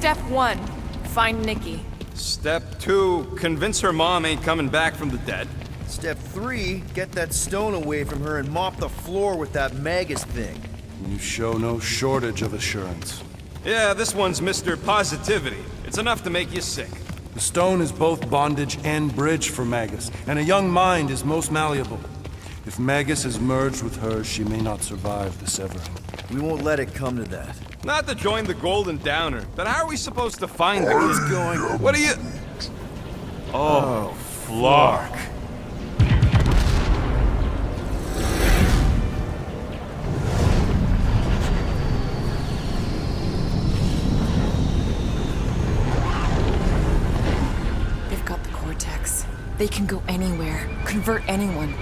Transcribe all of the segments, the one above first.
Step 1, find Nikki. Step 2, convince her mom ain't coming back from the dead. Step 3, get that stone away from her and mop the floor with that Magus thing. You show no shortage of assurance. Yeah, this one's Mr. Positivity. It's enough to make you sick. The stone is both bondage and bridge for Magus, and a young mind is most malleable. If Magus is merged with hers, she may not survive the severing. We won't let it come to that. Not to join the Golden Downer, but how are we supposed to find the kid? What's going? What are you... Oh, Flark. They've got the Cortex. They can go anywhere, convert anyone.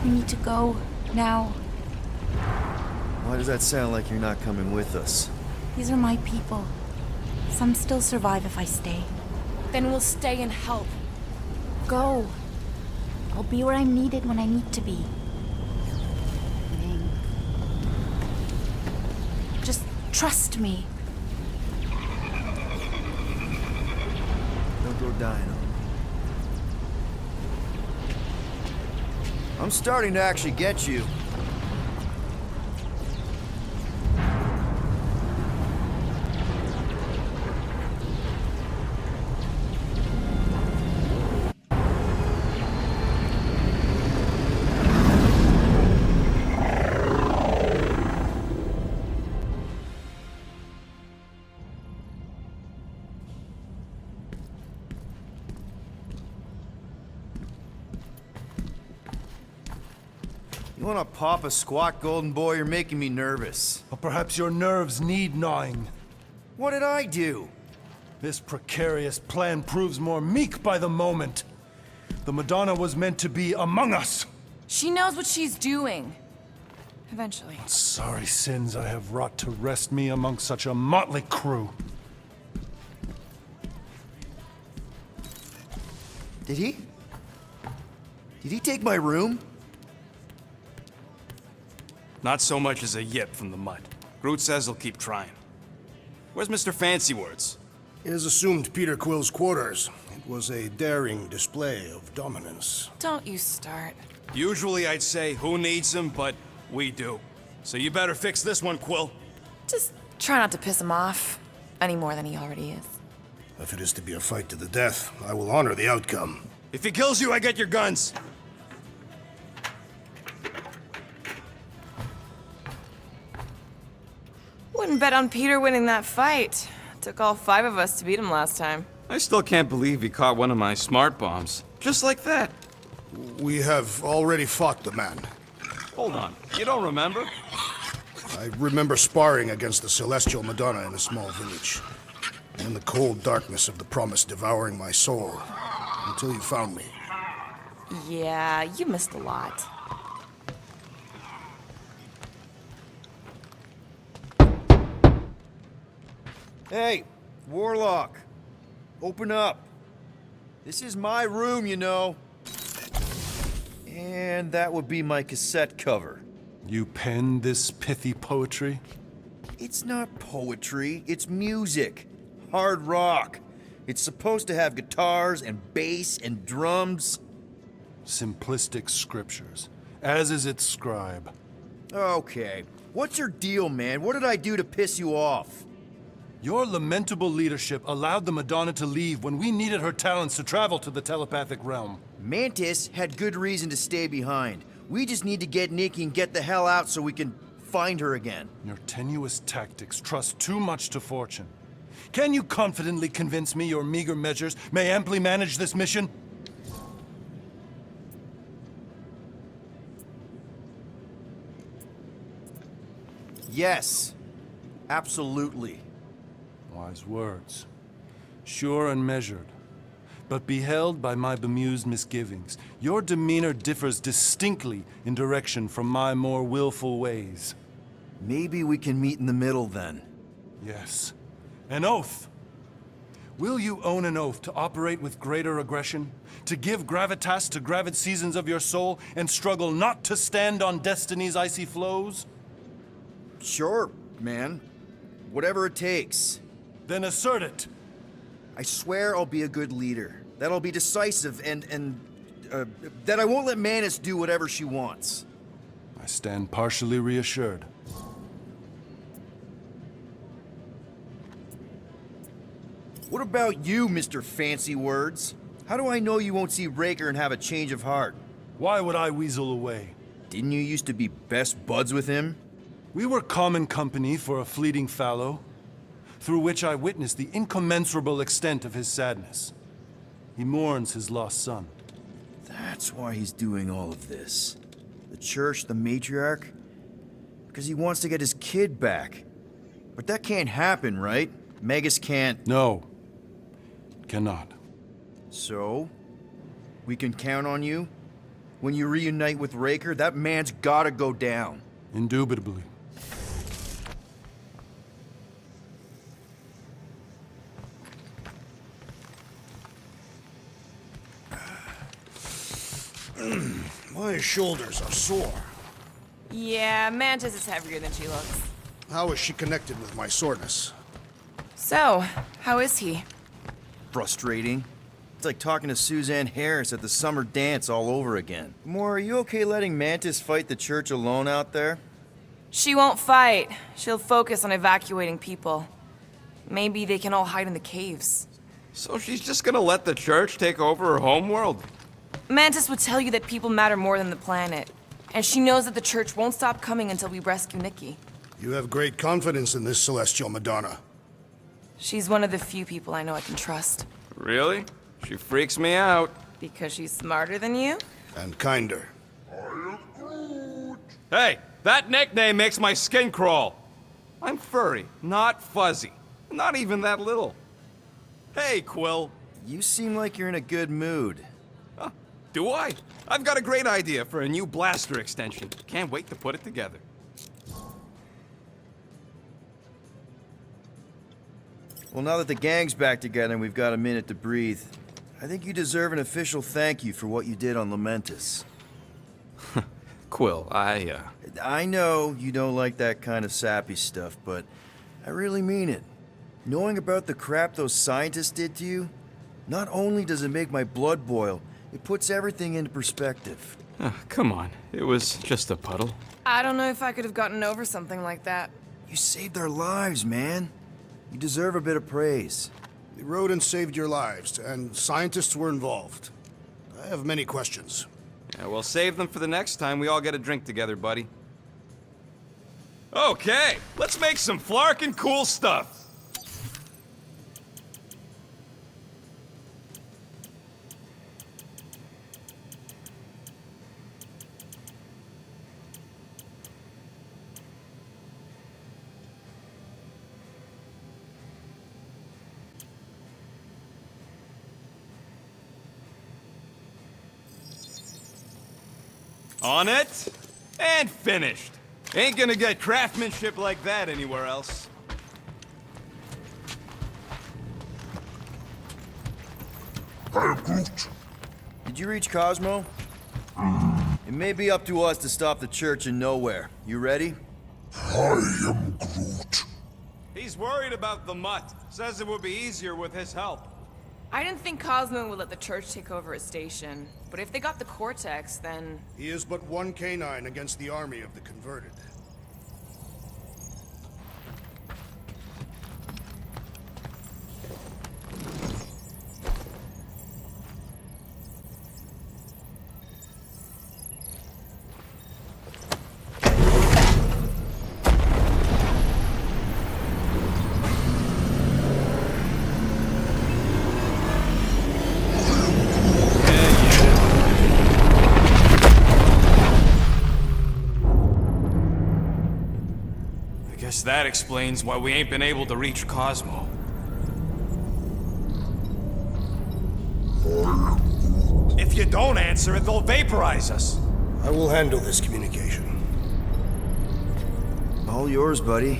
We need to go now. Why does that sound like you're not coming with us? These are my people. Some still survive if I stay. Then we'll stay and help. Go. I'll be where I'm needed when I need to be. Just trust me. Don't go dying on me. I'm starting to actually get you. You wanna pop a squat, golden boy? You're making me nervous. Or perhaps your nerves need gnawing. What did I do? This precarious plan proves more meek by the moment. The Madonna was meant to be among us. She knows what she's doing. Eventually. Sorry sins I have wrought to wrest me among such a motley crew. Did he? Did he take my room? Not so much as a yip from the mud. Groot says he'll keep trying. Where's Mr. Fancy Words? It is assumed Peter Quill's quarters. It was a daring display of dominance. Don't you start. Usually I'd say, who needs him, but we do. So you better fix this one, Quill. Just try not to piss him off any more than he already is. If it is to be a fight to the death, I will honor the outcome. If he kills you, I get your guns. Wouldn't bet on Peter winning that fight. Took all 5 of us to beat him last time. I still can't believe he caught one of my smart bombs. Just like that. We have already fought the man. Hold on, you don't remember? I remember sparring against the Celestial Madonna in a small village. And the cold darkness of the promise devouring my soul. Until you found me. Yeah, you missed a lot. Hey, Warlock. Open up. This is my room, you know. And that would be my cassette cover. You penned this pithy poetry? It's not poetry, it's music. Hard rock. It's supposed to have guitars and bass and drums. Simplistic scriptures, as is its scribe. Okay. What's your deal, man? What did I do to piss you off? Your lamentable leadership allowed the Madonna to leave when we needed her talents to travel to the telepathic realm. Mantis had good reason to stay behind. We just need to get Nikki and get the hell out so we can find her again. Your tenuous tactics trust too much to fortune. Can you confidently convince me your meager measures may amply manage this mission? Yes. Absolutely. Wise words. Sure and measured. but beheld by my bemused misgivings. Your demeanor differs distinctly in direction from my more willful ways. Maybe we can meet in the middle then. Yes. An oath! Will you own an oath to operate with greater aggression? To give gravitas to gravid seasons of your soul, and struggle not to stand on destiny's icy flows? Sure, man. Whatever it takes. Then assert it! I swear I'll be a good leader. That I'll be decisive and that I won't let Mantis do whatever she wants. I stand partially reassured. What about you, Mr. Fancy Words? How do I know you won't see Raker and have a change of heart? Why would I weasel away? Didn't you used to be best buds with him? We were common company for a fleeting fallow, through which I witnessed the incommensurable extent of his sadness. He mourns his lost son. That's why he's doing all of this. The church, the matriarch? Because he wants to get his kid back. But that can't happen, right? Magus can't... No. Cannot. So? We can count on you? When you reunite with Raker, that man's gotta go down. Indubitably. My shoulders are sore. Yeah, Mantis is heavier than she looks. How is she connected with my soreness? So, how is he? Frustrating. It's like talking to Suzanne Harris at the summer dance all over again. Moore, are you okay letting Mantis fight the church alone out there? She won't fight. She'll focus on evacuating people. Maybe they can all hide in the caves. So she's just gonna let the church take over her homeworld? Mantis would tell you that people matter more than the planet. And she knows that the church won't stop coming until we rescue Nikki. You have great confidence in this celestial Madonna. She's one of the few people I know I can trust. Really? She freaks me out. Because she's smarter than you? And kinder. Hey, that nickname makes my skin crawl. I'm furry, not fuzzy. Not even that little. Hey, Quill. You seem like you're in a good mood. Do I? I've got a great idea for a new blaster extension. Can't wait to put it together. Well, now that the gang's back together and we've got a minute to breathe, I think you deserve an official thank you for what you did on Lamentis. Quill, I know you don't like that kind of sappy stuff, but I really mean it. Knowing about the crap those scientists did to you, not only does it make my blood boil, it puts everything into perspective. come on. It was just a puddle. I don't know if I could have gotten over something like that. You saved our lives, man. You deserve a bit of praise. We rode and saved your lives, and scientists were involved. I have many questions. Yeah, we'll save them for the next time we all get a drink together, buddy. Okay, let's make some flarkin' cool stuff. On it, and finished. Ain't gonna get craftsmanship like that anywhere else. Did you reach Cosmo? It may be up to us to stop the church in nowhere. You ready? He's worried about the mutt. Says it would be easier with his help. I didn't think Cosmo would let the church take over his station. But if they got the Cortex, then... He is but one canine against the army of the converted. Guess that explains why we ain't been able to reach Cosmo. you don't answer it, they'll vaporize us. I will handle this communication. All yours, buddy.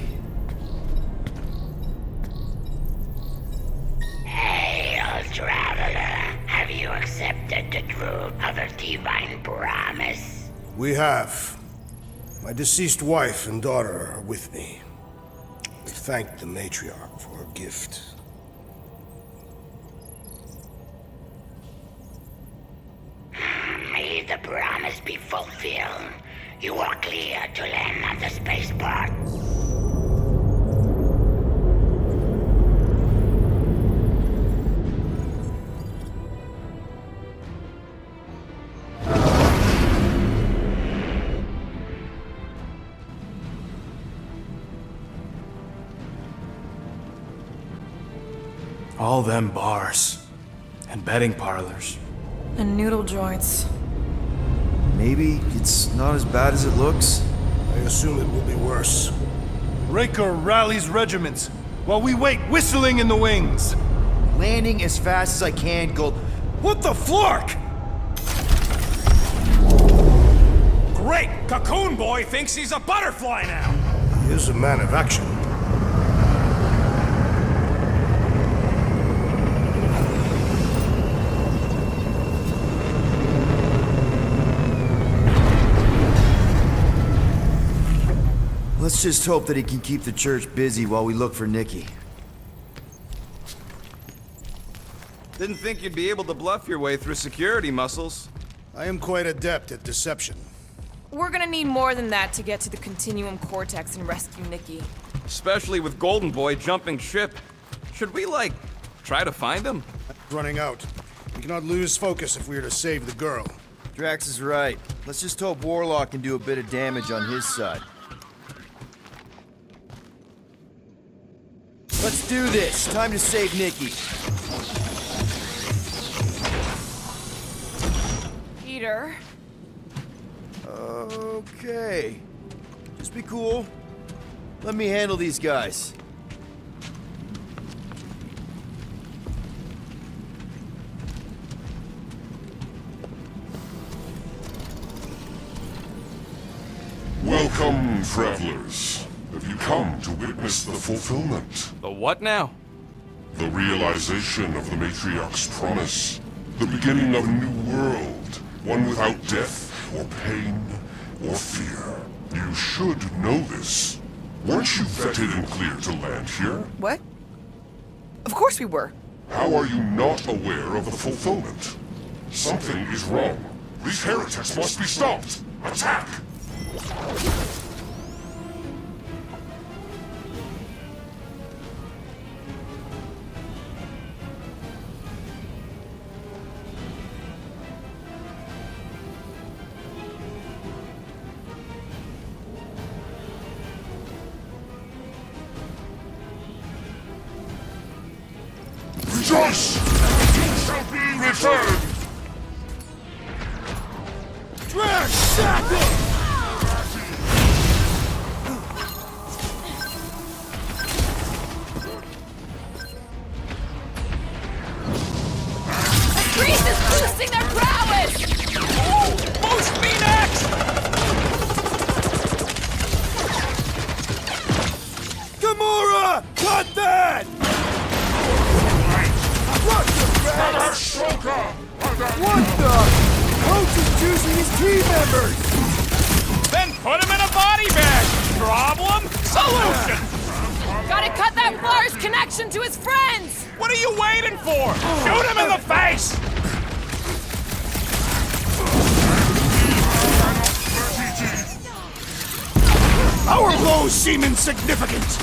Hail, traveler. Have you accepted the truth of a divine promise? We have. My deceased wife and daughter are with me. We thank the matriarch for her gift. May the promise be fulfilled. You are clear to land on the spaceport. All them bars. And betting parlors. And noodle joints. Maybe it's not as bad as it looks. I assume it will be worse. Raker rallies regiments, while we wait whistling in the wings. Landing as fast as I can, Gold. What the flark? Great! Cocoon Boy thinks he's a butterfly now! He is a man of action. Let's just hope that he can keep the church busy while we look for Nikki. Didn't think you'd be able to bluff your way through security muscles. I am quite adept at deception. We're gonna need more than that to get to the Continuum Cortex and rescue Nikki. Especially with Golden Boy jumping ship. Should we, like, try to find him? Running out. We cannot lose focus if we are to save the girl. Drax is right. Let's just hope Warlock can do a bit of damage on his side. Let's do this. Time to save Nikki. Peter? Okay. Just be cool. Let me handle these guys. Welcome, travelers. Have you come to witness the fulfillment? The what now? The realization of the Matriarch's promise. The beginning of a new world. One without death, or pain, or fear. You should know this. Weren't you vetted and cleared to land here? What? Of course we were. How are you not aware of the fulfillment? Something is wrong. These heretics must be stopped. Attack! Rejoice! You shall be returned! Drax, shackle! Priest is boosting their prowess! Boost me next! Gamora! Cut that! What the? Coach is choosing his team members! Then put him in a body bag! Problem? Solution! Gotta cut that Flar's connection to his friends! What are you waiting for? Shoot him in the face! Our blows seem insignificant.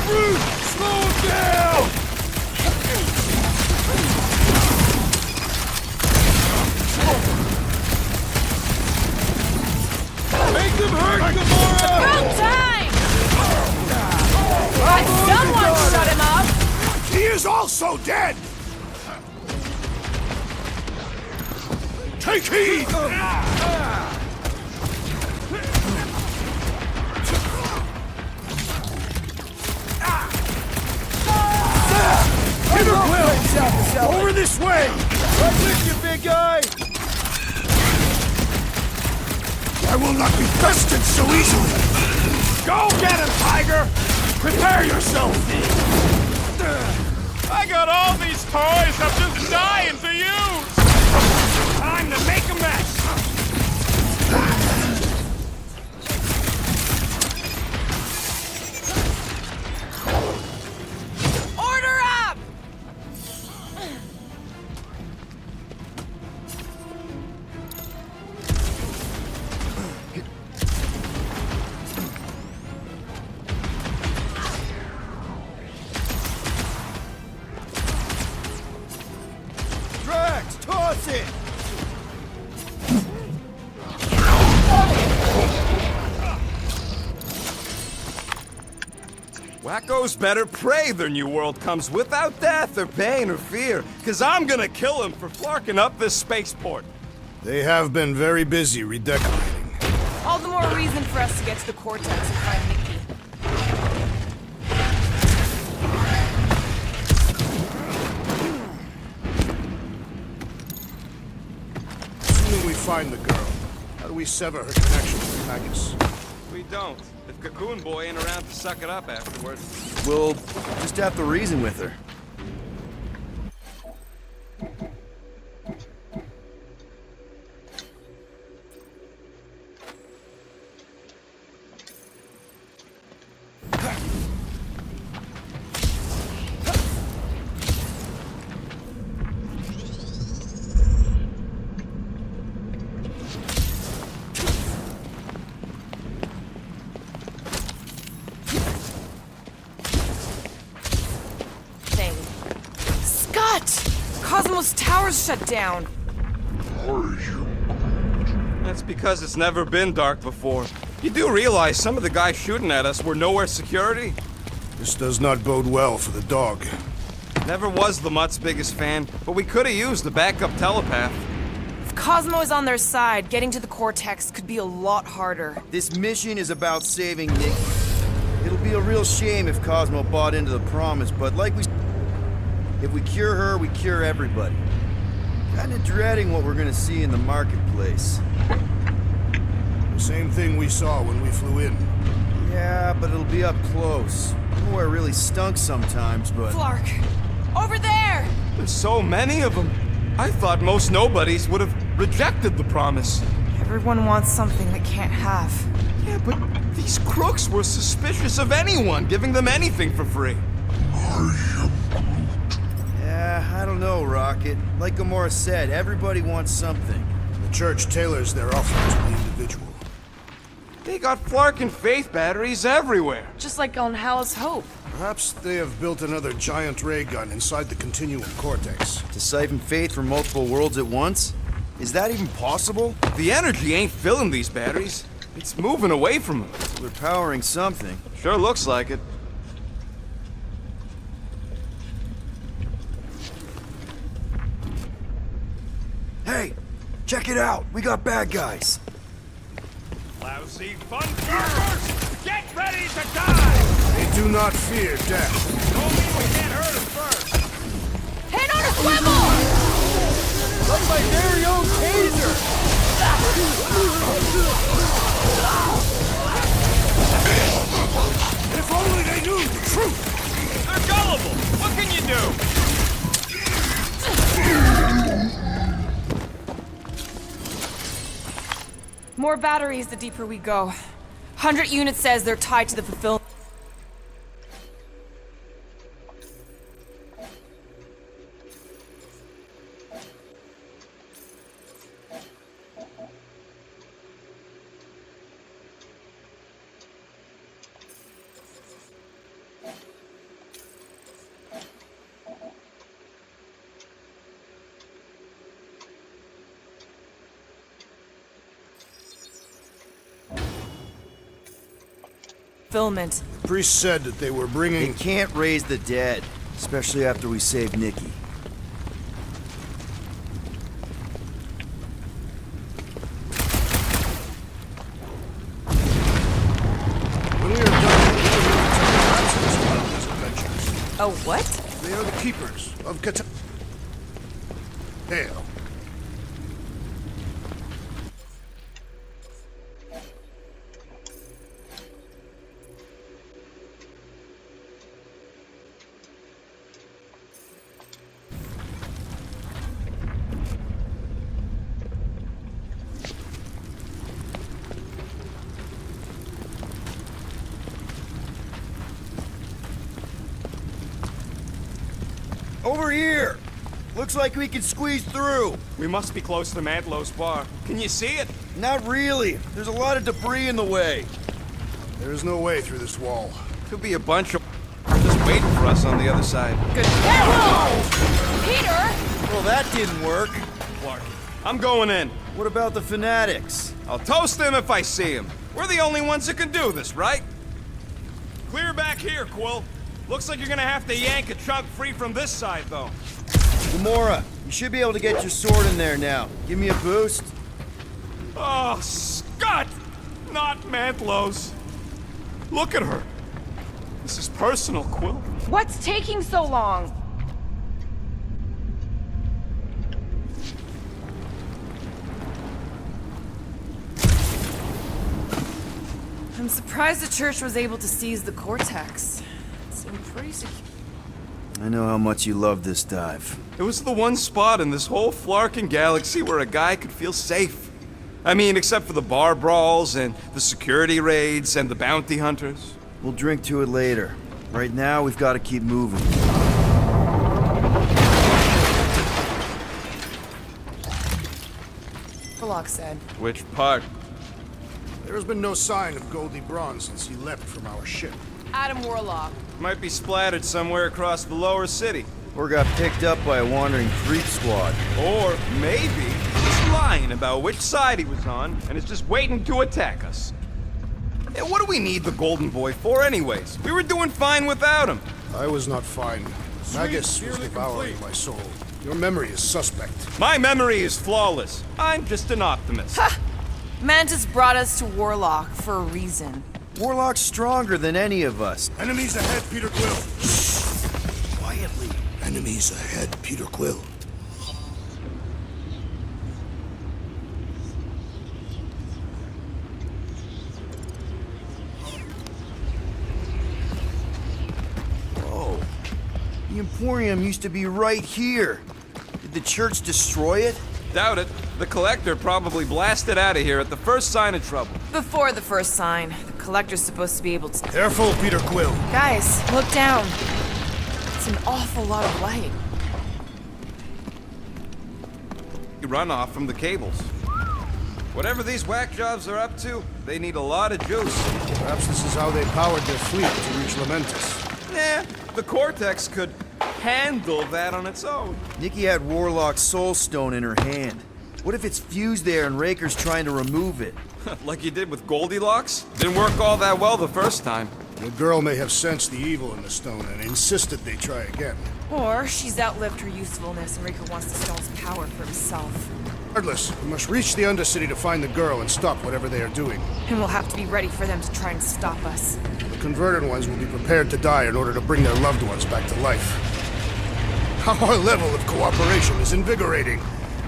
Groot, slow him down! Make them hurt, Gamora! About time! Someone shut him up! He is also dead. Take heed! Over this This way! Right with you, big guy! I will not be bested so easily! Go get him, Tiger! Prepare yourself! I got all these toys I'm just dying to use! Time to make a mess! Order up! Drax, toss it! Wacko's better pray their new world comes without death or pain or fear, cause I'm gonna kill him for flarking up this spaceport. They have been very busy redecorating. All the more reason for us to get to the Cortex and find Nikki. Assuming we find the girl, how do we sever her connection with Magus? We don't. If Cocoon Boy ain't around to suck it up afterward. We'll just have to reason with her. Thing. Scott! Cosmos Tower's shut down. That's because it's never been dark before. You do realize some of the guys shooting at us were nowhere security? This does not bode well for the dog. Never was the Mutt's biggest fan, but we could have used a backup telepath. If Cosmo is on their side, getting to the Cortex could be a lot harder. This mission is about saving Nikki. It'll be a real shame if Cosmo bought into the promise, but like if we cure her, we cure everybody. Kinda dreading what we're gonna see in the marketplace. The same thing we saw when we flew in. Yeah, but it'll be up close. Nowhere really stunk sometimes, but... Flark! Over there! There's so many of them. I thought most nobodies would have rejected the promise. Everyone wants something they can't have. Yeah, but these crooks were suspicious of anyone giving them anything for free. Yeah, I don't know, Rocket. Like Gamora said, everybody wants something. The church tailors their offering to the individual. They got Flark and Faith batteries everywhere. Just like on Hal's Hope. Perhaps they have built another giant ray gun inside the Continuum Cortex. To siphon faith from multiple worlds at once? Is that even possible? The energy ain't filling these batteries. It's moving away from them. They're powering something. Sure looks like it. Hey, check it out. We got bad guys. Lousy fun farmers! Get ready to die! They do not fear death. Don't mean we can't hurt them first. Head on a swivel! Like my very own taser! If only they knew the truth! They're gullible! What can you do? More batteries the deeper we go. 100 units says they're tied to the fulfillment. The priest said that they were They bringing... can't raise the dead, especially after we save Nikki. When we are done, we will return to these adventures. Oh, what? They are the keepers of Hail. Over here! Looks like we can squeeze through. We must be close to Mantlo's bar. Can you see it? Not really. There's a lot of debris in the way. There is no way through this wall. Could be a bunch of just waiting for us on the other side. Good. Whoa! Peter! Well, that didn't work. Clark, I'm going in. What about the fanatics? I'll toast them if I see them. We're the only ones that can do this, right? Clear back here, Quill. Looks like you're gonna have to yank a chunk free from this side, though. Gamora, you should be able to get your sword in there now. Give me a boost. Oh, Scott! Not Mantlo's. Look at her. This is personal, Quill. What's taking so long? I'm surprised the church was able to seize the Cortex. It seemed pretty secure. I know how much you love this dive. It was the one spot in this whole Flarkin galaxy where a guy could feel safe. I mean, except for the bar brawls and the security raids and the bounty hunters. We'll drink to it later. Right now, we've got to keep moving. Bullock said. Which part? There has been no sign of Goldie Braun since he left from our ship. Adam Warlock. Might be splattered somewhere across the lower city. Or got picked up by a wandering creep squad. Or maybe he's lying about which side he was on and is just waiting to attack us. And what do we need the Golden Boy for anyways? We were doing fine without him. I was not fine. Magus was devouring my soul. Your memory is suspect. My memory is flawless. I'm just an optimist. Ha! Mantis brought us to Warlock for a reason. Warlock's stronger than any of us. Enemies ahead, Peter Quill. Quietly. Enemies ahead, Peter Quill. Oh, the Emporium used to be right here. Did the church destroy it? Doubt it. The Collector probably blasted out of here at the first sign of trouble. Before the first sign, the Collector's supposed to be able to... Careful, Peter Quill. Guys, look down. It's an awful lot of light. Runoff from the cables. Whatever these whack jobs are up to, they need a lot of juice. Perhaps this is how they powered their fleet to reach Lamentis. Nah, the Cortex could handle that on its own. Nikki had Warlock's soul stone in her hand. What if it's fused there and Raker's trying to remove it? Like you did with Goldilocks? Didn't work all that well the first time. The girl may have sensed the evil in the stone and insisted they try again. Or she's outlived her usefulness and Raker wants the stone's power for himself. Regardless, we must reach the Undercity to find the girl and stop whatever they are doing. And we'll have to be ready for them to try and stop us. The converted ones will be prepared to die in order to bring their loved ones back to life. Our level of cooperation is invigorating.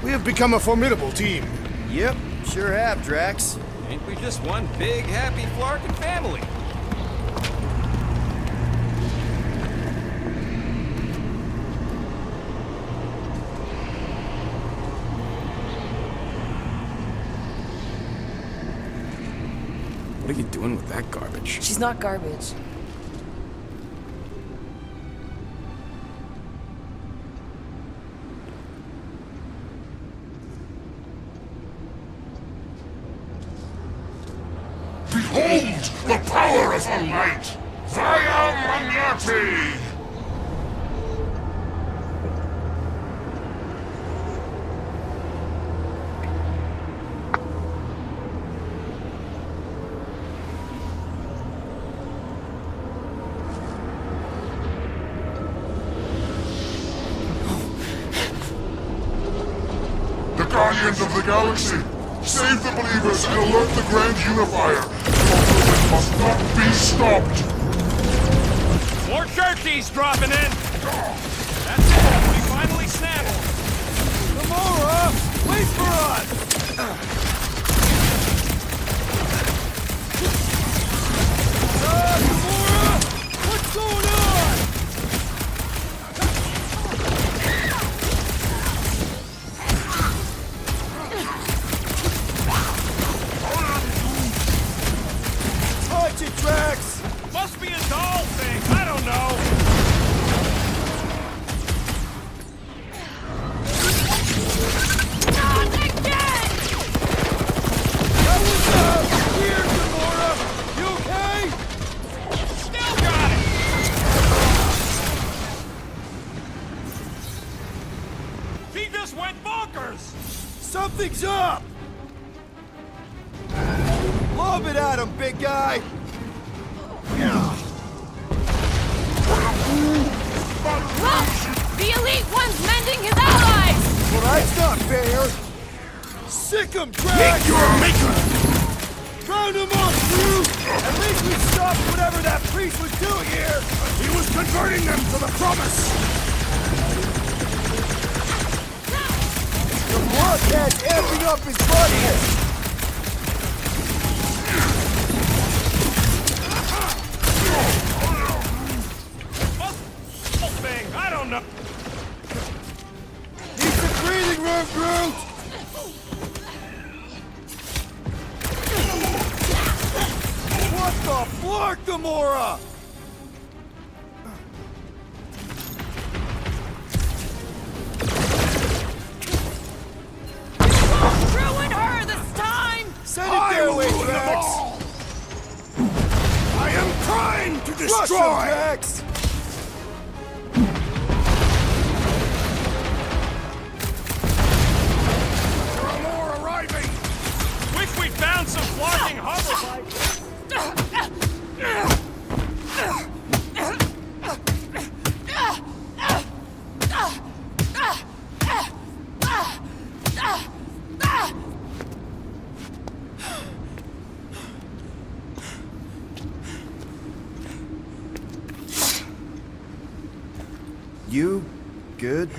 We have become a formidable team. Yep, sure have, Drax. Ain't we just one big, happy Flarkin family? What are you doing with that garbage? She's not garbage. Behold the power of the light! Via Magnati! The Guardians of the Galaxy! Save the believers and alert the Grand Unifier! Fulfillment must not be stopped! More churchies dropping in! That's it! We finally snapped! Gamora! Wait for us! Gamora! What's going on? Punch it, Drax! Must be a doll thing. I don't know. Not again! That was weird, Gamora! You okay? Still got it. He just went bonkers. Something's up! Lob it at him, big guy! The Elite One's mending his allies! Well, that's not fair! Sick 'em, Drax! Meet your maker! Round him up, crew! At least we stopped whatever that priest was doing here! He was converting them to the promise! The blockhead's amping up his buddies! Thing. I don't know. Need some breathing room, Groot! What the flark, Gamora? Ruin her this time! Send it their way, Drax! I am trying to Crush 'em, destroy! Drax! There are more arriving! Wish we found some flying hover. You good?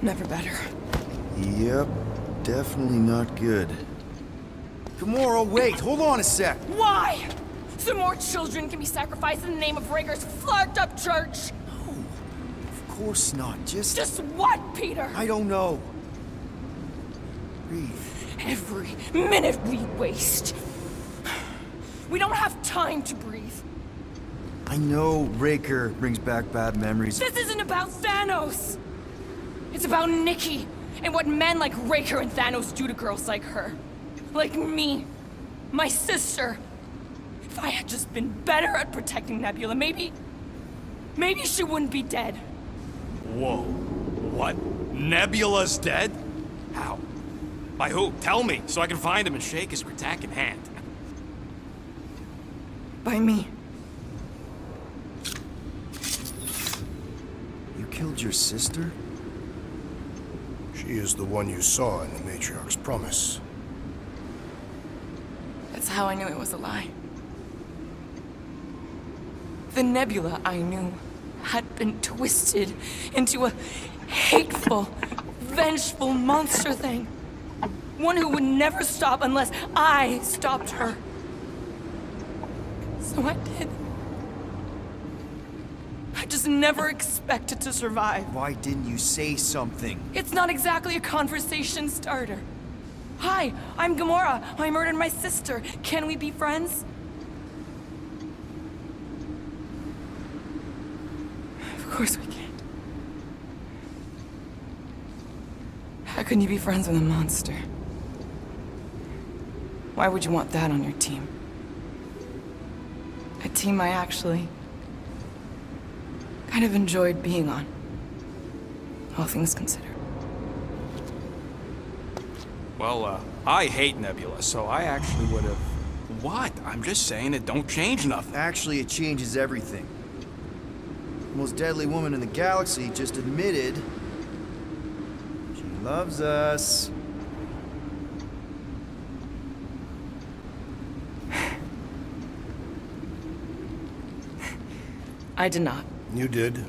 Never better. Yep, definitely not good. Gamora, wait, hold on a sec. Why? So more children can be sacrificed in the name of Rager's flarked up church? Of course not, Just what, Peter? I don't know. Breathe. Every minute we waste. We don't have time to breathe. I know Raker brings back bad memories. This isn't about Thanos. It's about Nikki and what men like Raker and Thanos do to girls like her. Like me. My sister. If I had just been better at protecting Nebula, maybe she wouldn't be dead. Whoa. What? Nebula's dead? How? By who? Tell me, so I can find him and shake his Ratak in hand. By me. You killed your sister? She is the one you saw in the Matriarch's promise. That's how I knew it was a lie. The Nebula I knew had been twisted into a hateful, vengeful monster thing. One who would never stop unless I stopped her. So I did. I just never expected to survive. Why didn't you say something? It's not exactly a conversation starter. Hi, I'm Gamora. I murdered my sister. Can we be friends? Of course we can. How can you be friends with a monster? Why would you want that on your team? A team I actually kind of enjoyed being on. All things considered. Well, I hate Nebula, so I actually would have... What? I'm just saying it don't change nothing. Actually, it changes everything. The most deadly woman in the galaxy just admitted she loves us. I did not. You did.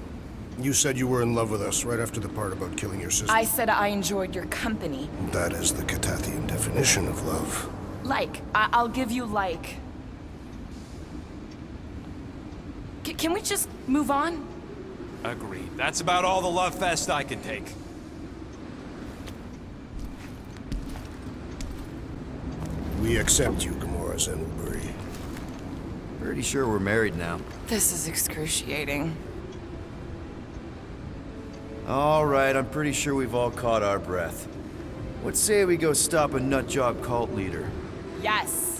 You said you were in love with us right after the part about killing your sister. I said I enjoyed your company. That is the Catathian definition of love. Like. I'll give you like. Can we just move on? Agreed. That's about all the love fest I can take. We accept you, Gamora Zenbury. Pretty sure we're married now. This is excruciating. All right, I'm pretty sure we've all caught our breath. What say we go stop a nutjob cult leader? Yes.